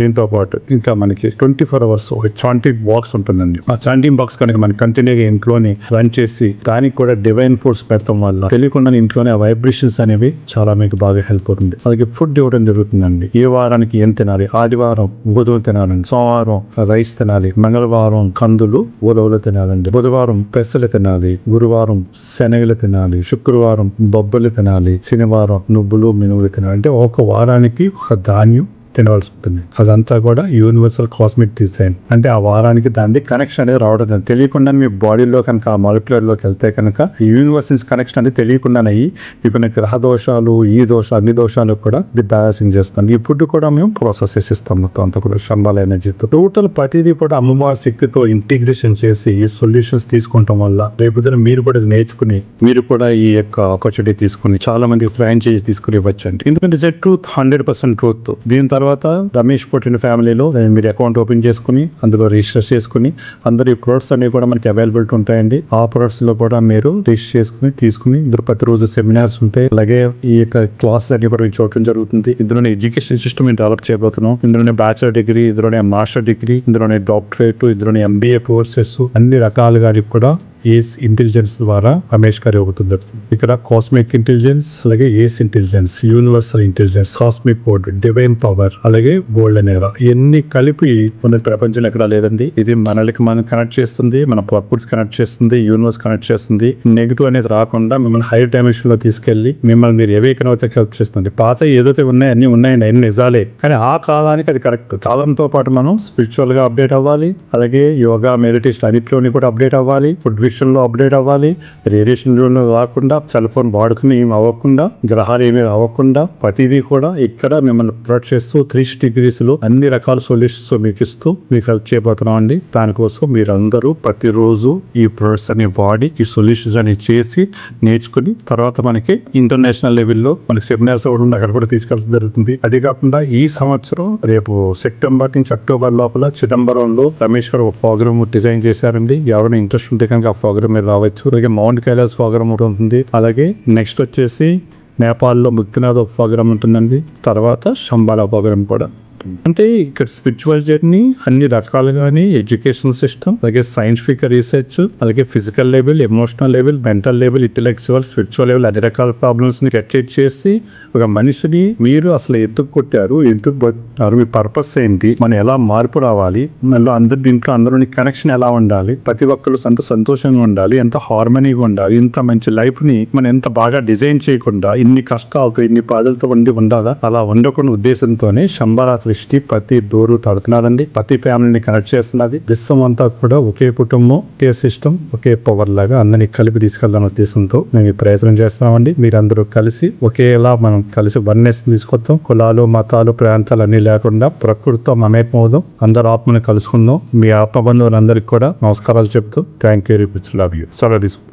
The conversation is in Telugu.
దీంతో పాటు ఇంకా మనకి 24 hours ఒక చాంటింగ్ బాక్స్ ఉంటుందండి. ఆ చాంటింగ్ బాక్స్ కనుక మనం కంటిన్యూగా ఇంట్లోనే రన్ చేసి దానికి కూడా డివైన్ ఫోర్స్ పెడతాం వల్ల తెలియకుండా ఇంట్లోనే ఆ వైబ్రేషన్స్ అనేవి చాలా మీకు బాగా హెల్ప్ అవుతుంది. అలాగే ఫుడ్ ఇవ్వడం జరుగుతుందండి. ఏ వారానికి ఏం తినాలి, ఆదివారం గోధుమలు తినాలండి, సోమవారం రైస్ తినాలి, మంగళవారం కందులు ఉలవలు తినాలండి, బుధవారం పెసలు తినాలి, గురువారం శనగలు తినాలి, శుక్రవారం బొబ్బలు తినాలి, శనివారం నువ్వులు మినువులు తినాలి. అంటే ఒక వారానికి ఒక ధాన్యం తినవలసి ఉంటుంది. అదంతా కూడా యూనివర్సల్ కాస్మిక్ డిజైన్. అంటే ఆ వారానికి దాని కనెక్షన్ అనేది రావడం తెలియకుండా మీ బాడీలో కనుక ఆ మాలిక్యులర్ లోకి వెళ్తే కనుక యూనివర్స్ కనెక్షన్ అనేది తెలియకుండానే ఇప్పుడు గ్రహ దోషాలు ఈ దోషాలు అన్ని దోషాలు కూడా ఇది బ్యాలెన్సింగ్ చేస్తాం. ఈ ఫుడ్ కూడా మేము ప్రాసెస్ చేసిస్తాం. మొత్తం అంతా కూడా శంబాల ఎనర్జీతో టోటల్ ప్రతిదీ కూడా అమ్మవారి శక్తితో ఇంటిగ్రేషన్ చేసి ఈ సొల్యూషన్స్ తీసుకుంటాం వల్ల రేపు మీరు కూడా నేర్చుకుని మీరు కూడా ఈ యొక్క ఆపర్చునిటీ తీసుకుని చాలా మంది ఫ్రాంచైజీ తీసుకుని ఇవ్వచ్చు అండి. ఎందుకంటే ఇట్స్ ట్రూత్, 100% ట్రూత్. దీని తర్వాత రమేష్ పుట్టిన ఫ్యామిలీలో మీరు అకౌంట్ ఓపెన్ చేసుకుని అందులో రిజిస్టర్ చేసుకుని అందరు ఈ ప్రొడక్ట్స్ అనేవి కూడా మనకి అవైలబిలిటీ ఉంటాయండి. ఆ ప్రొడక్ట్స్ లో కూడా మీరు రిజిస్టర్ చేసుకుని తీసుకుని ఇందులో ప్రతిరోజు సెమినార్స్ ఉంటాయి. అలాగే ఈ యొక్క క్లాస్ అన్ని కూడా చూడటం జరుగుతుంది. ఇందులోనే ఎడ్యుకేషన్ సిస్టమ్ డెవలప్ చేయబోతున్నాం. ఇందులోనే బ్యాచిలర్ డిగ్రీ, ఇందులోనే మాస్టర్ డిగ్రీ, ఇందులోనే డాక్టరేట్, ఇందులోనే MBA కోర్సెస్ అన్ని రకాలుగా కూడా ఏస్ ఇంటెలిజెన్స్ ద్వారా రమేష్ గారి అవుతుంది. ఇక్కడ కాస్మిక్ ఇంటెలిజెన్స్, అలాగే ace intelligence, universal intelligence, cosmic code, divine power, అలాగే గోల్డెన్ ఎరా ఇవన్నీ కలిపి మన ప్రపంచంలో ఎక్కడ లేదండి. ఇది మనకి మనం కనెక్ట్ చేస్తుంది, మన పర్పస్ కనెక్ట్ చేస్తుంది, యూనివర్స్ కనెక్ట్ చేస్తుంది. నెగిటివ్ అనేది రాకుండా మిమ్మల్ని హైయర్ డైమెన్షన్ లో తీసుకెళ్లి మిమ్మల్ని మీరు ఏవైనా హెల్ప్ చేస్తుంది. పాత ఏదైతే ఉన్నాయి అన్ని ఉన్నాయండి, అన్ని నిజాలే. కానీ ఆ కాలానికి అది కరెక్ట్. కాలంతో పాటు మనం స్పిరిచువల్ గా అప్డేట్ అవ్వాలి, అలాగే యోగా మెడిటేషన్ అన్నింటిలోని కూడా అప్డేట్ అవ్వాలి, ఫుడ్ విషయంలో అప్డేట్ అవ్వాలి, రేడియేషన్ రాకుండా, సెల్ ఫోన్ వాడుకుని ఏమి అవ్వకుండా, గ్రహాలు ఏమీ అవ్వకుండా ప్రతిదీ కూడా ఇక్కడ మిమ్మల్ని ప్రొటెక్ట్ చేస్తూ 360 degrees లో అన్ని రకాల సొల్యూషన్స్ మీకు ఇస్తూ మీకు హెల్ప్ చేయబోతున్నాం అండి. దానికోసం మీరందరూ ప్రతిరోజు ఈ ప్రొడక్ట్స్ అనే వాడి ఈ సొల్యూషన్స్ అని చేసి నేర్చుకుని తర్వాత మనకి ఇంటర్నేషనల్ లెవెల్లో మనకి సెమినార్స్ కూడా అక్కడ కూడా తీసుకెళ్ళడం జరుగుతుంది. అది కాకుండా ఈ సంవత్సరం రేపు సెప్టెంబర్ నుంచి అక్టోబర్ లోపల చిదంబరంలో రమేష్ గారు ఒక ప్రోగ్రామ్ డిజైన్ చేశారండి. ఎవరైనా ఇంట్రెస్ట్ ఉంటే కనుక ప్రోగ్రామ్ మీద రావచ్చు. అలాగే మౌంట్ కైలాస్ ప్రోగ్రామ్ ఒకటి ఉంటుంది. అలాగే నెక్స్ట్ వచ్చేసి నేపాల్లో ముక్తినాథ్ ప్రోగ్రామ్ ఉంటుందండి. తర్వాత శంబాలా ప్రోగ్రామ్ కూడా. అంటే ఇక్కడ స్పిరిచువల్ జర్నీ అన్ని రకాలుగానే ఎడ్యుకేషన్ సిస్టమ్, అలాగే సైంటిఫిక్ రీసెర్చ్, అలాగే physical level, emotional level, mental level, intellectual, spiritual level అన్ని రకాల ప్రాబ్లమ్స్ ని క్రియేట్ చేసి ఒక మనిషిని మీరు అసలు ఎందుకు కొట్టారు, ఎందుకు బతుకుతారు, మీ పర్పస్ ఏంటి, మనం ఎలా మార్పు రావాలి, మళ్ళీ ఇంట్లో అందరూ కనెక్షన్ ఎలా ఉండాలి, ప్రతి ఒక్కరు సంతోషంగా ఉండాలి, ఎంత హార్మనీగా ఉండాలి, ఇంత మంచి లైఫ్ ని మనం ఎంత బాగా డిజైన్ చేయకుండా ఇన్ని కష్టాలు ఇన్ని బాధలతో ఉండాలా, అలా ఉండకుండా ఉద్దేశంతోనే శంబాలా సృష్టి ప్రతి డోరు తడుతున్నారండి. ప్రతి ఫ్యామిలీని కనెక్ట్ చేస్తున్నది. విశ్వం అంతా కూడా ఒకే కుటుంబం, ఒకే సిస్టమ్, ఒకే పవర్ లాగా అందరినీ కలిపి తీసుకెళ్లాలనే ఉద్దేశంతో మేము ఈ ప్రయత్నం చేస్తున్నామండి. మీరందరూ కలిసి ఒకేలా మనం కలిసి వన్నెస్ తీసుకొస్తాం. కులాలు, మతాలు, ప్రాంతాలు అన్ని లేకుండా ప్రకృతితో మమేకమవుదాం. అందరు ఆత్మని కలుసుకుందాం. మీ ఆత్మ బంధువులందరికీ కూడా నమస్కారాలు చెప్తూ థ్యాంక్ యూ, లవ్ యూ.